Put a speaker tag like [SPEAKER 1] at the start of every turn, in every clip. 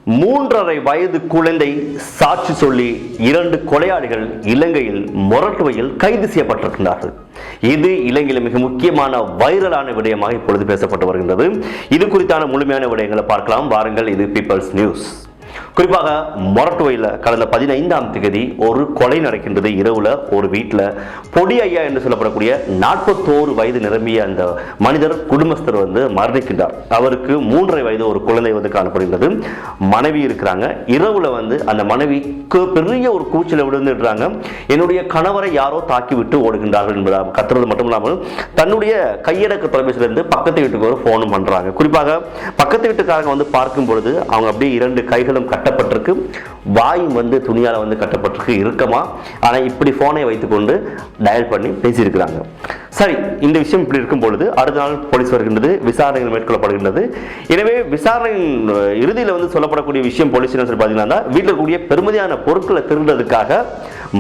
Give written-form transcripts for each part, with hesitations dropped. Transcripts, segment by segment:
[SPEAKER 1] 3.5 வயது குழந்தை சாட்சி சொல்லி 2 கொலையாளிகள் இலங்கையில் மொரட்டுவையில் கைது செய்யப்பட்டிருக்கிறார்கள். இது இலங்கையில் மிக முக்கியமான வைரலான விடயமாக இப்பொழுது பேசப்பட்டு வருகின்றது. இது குறித்தான முழுமையான விடயங்களை பார்க்கலாம். வாருங்கள், இது பீப்பிள்ஸ் நியூஸ். குறிப்பாக மொரட்டுவையில் கடந்த 15ஆம் தேதி ஒரு கொலை நடக்கின்றது. இரவுல ஒரு வீட்டில் பொடி ஐயா என்று சொல்லப்படக்கூடிய 41 வயது நிரம்பிய அந்த மனிதர் குடும்பஸ்தர் மரணிக்கின்றார். அவருக்கு 3.5 வயது ஒரு குழந்தை காணப்படுகிறது. மனைவி இருக்கிறாங்க. இரவுல அந்த மனைவிக்கு பெரிய ஒரு கூச்சலை விழுந்துடுறாங்க. என்னுடைய கணவரை யாரோ தாக்கி விட்டு ஓடுகின்றார்கள் என்பதாக கத்துறது மட்டும் இல்லாமல் தன்னுடைய கையடக்க தொலைபேசியிலிருந்து பக்கத்து வீட்டுக்கு ஒரு போனும் பண்றாங்க. குறிப்பாக பக்கத்து வீட்டுக்காரங்க பார்க்கும் பொழுது அவங்க அப்படியே 2 கைகளும் கட்டப்பட்டிருக்கு, வாயும் துணியால கட்டப்பட்டிருக்கு இறுக்கமா. ஆனா இப்படி போனை வைத்துக்கொண்டு டயல் பண்ணி பேசியிருக்கிறாங்க. சரி, இந்த விஷயம் இப்படி இருக்கும் பொழுது அடுத்த நாள் போலீஸ் வருகின்றது, விசாரணைகள் மேற்கொள்ளப்படுகின்றது. எனவே விசாரணையின் இறுதியில் சொல்லப்படக்கூடிய விஷயம் போலீஸ் பார்த்தீங்கன்னா, வீட்டில் இருக்கக்கூடிய பெருமதியான பொருட்களை திருடுறதுக்காக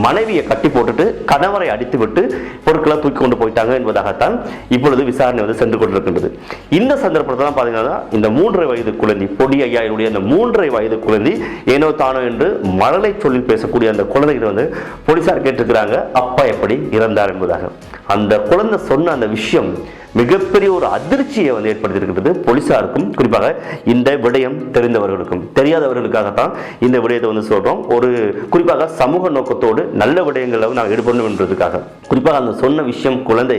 [SPEAKER 1] மனைவியை கட்டி போட்டுட்டு கணவரை அடித்து விட்டு பொருட்களை தூக்கி கொண்டு போயிட்டாங்க என்பதாகத்தான் இப்பொழுது விசாரணை சென்று கொண்டிருக்கின்றது. இந்த சந்தர்ப்பத்தில் பார்த்தீங்கன்னா இந்த 3.5 வயது குழந்தை பொடி ஐயாவுடைய அந்த 3.5 வயது குழந்தை ஏனோ தானோ என்று மழலை சொல்லில் பேசக்கூடிய அந்த குழந்தைகிட்ட போலீசார் கேட்டிருக்கிறாங்க, அப்பா எப்படி இறந்தார் என்பதாக. அந்த குழந்தை சொன்ன அந்த விஷயம் மிகப்பெரிய ஒரு அதிர்ச்சியை ஏற்படுத்தியிருக்கிறது போலீசாருக்கும், குறிப்பாக இந்த விடயம் தெரிந்தவர்களுக்கும். தெரியாதவர்களுக்காகத்தான் இந்த விடயத்தை சொல்றோம். ஒரு குறிப்பாக சமூக நோக்கத்தோடு நல்ல விடயங்களை நான் ஈடுபடணும் என்பதற்காக. குறிப்பாக அந்த சொன்ன விஷயம், குழந்தை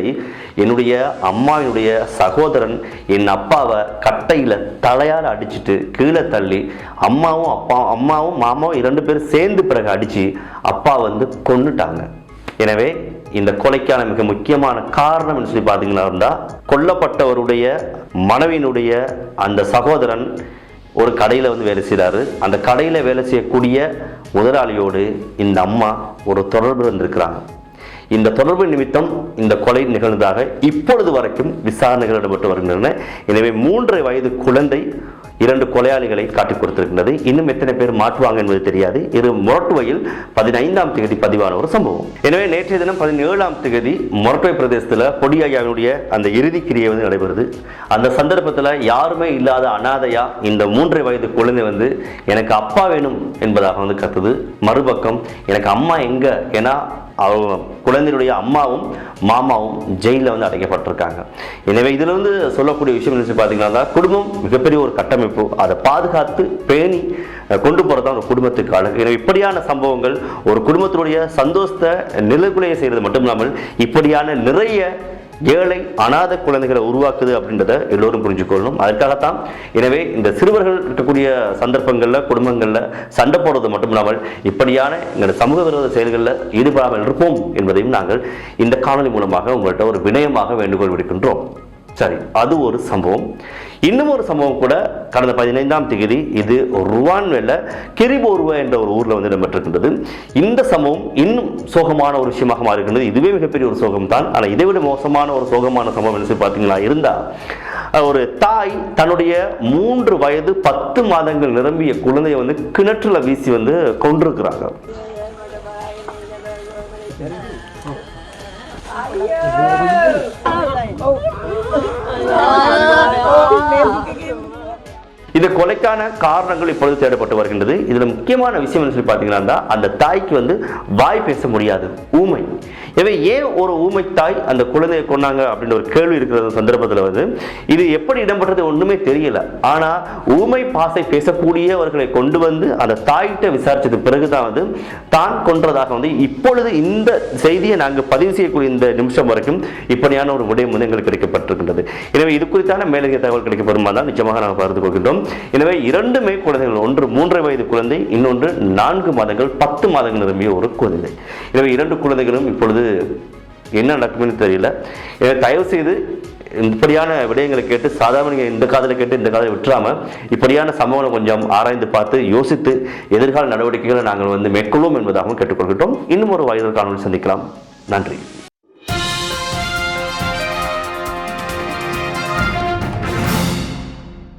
[SPEAKER 1] என்னுடைய அம்மாவினுடைய சகோதரன் என் அப்பாவை கட்டையில தலையால் அடிச்சுட்டு கீழே தள்ளி அம்மாவும் மாமாவும் 2 பேரும் சேர்ந்து பிறகு அடிச்சு அப்பா கொன்னுட்டாங்க. எனவே இந்த கொலைக்கான மிக முக்கியமான காரணம் என்று சொல்லி பார்த்தீங்கன்னா, கொல்லப்பட்டவருடைய மனைவியினுடைய அந்த சகோதரன் ஒரு கடையில் வேலை செய்கிறாரு. அந்த கடையில் வேலை செய்யக்கூடிய முதலாளியோடு இந்த அம்மா ஒரு தொடர்பு இருந்திருக்கிறாங்க. இந்த தொடர்பு நிமித்தம் இந்த கொலை நிகழ்ந்ததாக இப்பொழுது வரைக்கும் விசாரணைகள் இடம்பெற்று வருகின்றன. எனவே 3.5 வயது குழந்தை 2 கொலையாளிகளை காட்டிக் கொடுத்திருக்கின்றது. இன்னும் எத்தனை பேர் மாற்றுவாங்க என்பது தெரியாது. இது மொரட்டுவையில் 15ஆம் தேதி பதிவான ஒரு சம்பவம். எனவே நேற்றைய தினம் 17ஆம் தேதி மொரட்டுவை பிரதேசத்தில் பொடி ஐயாவினுடைய அந்த இறுதி கிரியை நடைபெறுது. அந்த சந்தர்ப்பத்தில் யாருமே இல்லாத அனாதையா இந்த 3.5 வயது குழந்தை எனக்கு அப்பா வேணும் என்பதாக கத்துது. மறுபக்கம் எனக்கு அம்மா எங்க, ஏன்னா அவங்க குழந்தையுடைய அம்மாவும் மாமாவும் ஜெயிலில் அடைக்கப்பட்டிருக்காங்க. எனவே இதுல சொல்லக்கூடிய விஷயம் பார்த்தீங்கன்னா, குடும்பம் மிகப்பெரிய ஒரு கட்டமைப்பு, அதை பாதுகாத்து பேணி கொண்டு போறதான் ஒரு குடும்பத்துக்கு அழகு. எனவே இப்படியான சம்பவங்கள் ஒரு குடும்பத்தினுடைய சந்தோஷத்தை நிலைக்குலைய செய்யறது மட்டும் இல்லாமல் இப்படியான நிறைய ஏழை அநாத குழந்தைகளை உருவாக்குது அப்படின்றத எல்லோரும் புரிஞ்சுக்கொள்ளணும். அதற்காகத்தான் எனவே இந்த சிறுவர்கள் இருக்கக்கூடிய சந்தர்ப்பங்களில் குடும்பங்களில் சண்டை போடுறது மட்டும் இல்லாமல் இப்படியான எங்கள் சமூக விரோத செயல்களில் ஈடுபடாமல் இருப்போம் என்பதையும் நாங்கள் இந்த காணொலி மூலமாக உங்கள்கிட்ட ஒரு வினயமாக வேண்டுகோள் விடுக்கின்றோம். சரி, அது ஒரு சம்பவம். இன்னும் ஒரு சம்பவம் கூட கடந்த 15ஆம் தேதி இது ருவான்வேல கிரிபோர்வா என்ற ஒரு ஊர்ல இடம்பெற்றிருக்கின்றது. இந்த சம்பவம் இன்னும் சோகமான ஒரு விஷயமாக மாறுகின்றது. இதுவே மிகப்பெரிய ஒரு சோகம் தான். ஆனால் இதை விட மோசமான ஒரு சோகமான சம்பவம் என்ன பார்த்தீங்களா இருந்தா, ஒரு தாய் தன்னுடைய 3 வயது 10 மாதங்கள் நிரம்பிய குழந்தைய கிணற்றுல வீசி கொண்டிருக்கிறாங்க. இந்த கொலைக்கான காரணங்கள் இப்பொழுது தேடப்பட்டு வருகின்றது. இதுல முக்கியமான விஷயம் என்ன சொல்லி பார்த்தீங்கன்னா, அந்த தாய்க்கு வாய் பேச முடியாது, ஊமை. எனவே ஏன் ஒரு ஊமை தாய் அந்த குழந்தையை கொண்டாங்க அப்படின்ற ஒரு கேள்வி இருக்கிற சந்தர்ப்பத்தில் இது எப்படி இடம்பெற்றது ஒண்ணுமே தெரியல. ஆனா ஊமை பாசை பேசக்கூடியவர்களை கொண்டு அந்த தாய்கிட்ட விசாரிச்சது பிறகுதான் தான் கொன்றதாக இப்பொழுது இந்த செய்தியை நாங்கள் பதிவு செய்யக்கூடிய இந்த நிமிஷம் வரைக்கும் இப்படியான ஒரு விடயம் எங்களுக்கு கிடைக்கப்பட்டிருக்கின்றது. எனவே இது குறித்தான மேலதிக தகவல் கிடைக்கப்படுமானால் நிச்சயமாக நாங்கள் பகிர்ந்து கொள்கின்றோம். எனவே 2 குழந்தைகள், ஒன்று 3.5 வயது குழந்தை, இன்னொன்று 4 மாதங்கள் 10 மாதங்கள் நிரம்பிய ஒரு குழந்தை. எனவே 2 குழந்தைகளும் இப்பொழுது என்ன நடக்கும்னு தெரியல. தயவு செய்து இப்படியான விடயங்களை கேட்டு சாதாரண இந்த காதலை கேட்டு இந்த காதலை விட்டுறாம இப்படியான சம்பவங்களை கொஞ்சம் ஆராய்ந்து பார்த்து யோசித்து எதிர்கால நடவடிக்கைகளை நாங்கள் மேற்கொள்வோம் என்பதாகவும் கேட்டுக்கொள்கின்றோம். இன்னும் ஒரு வைரல் காணொலி சந்திக்கலாம். நன்றி.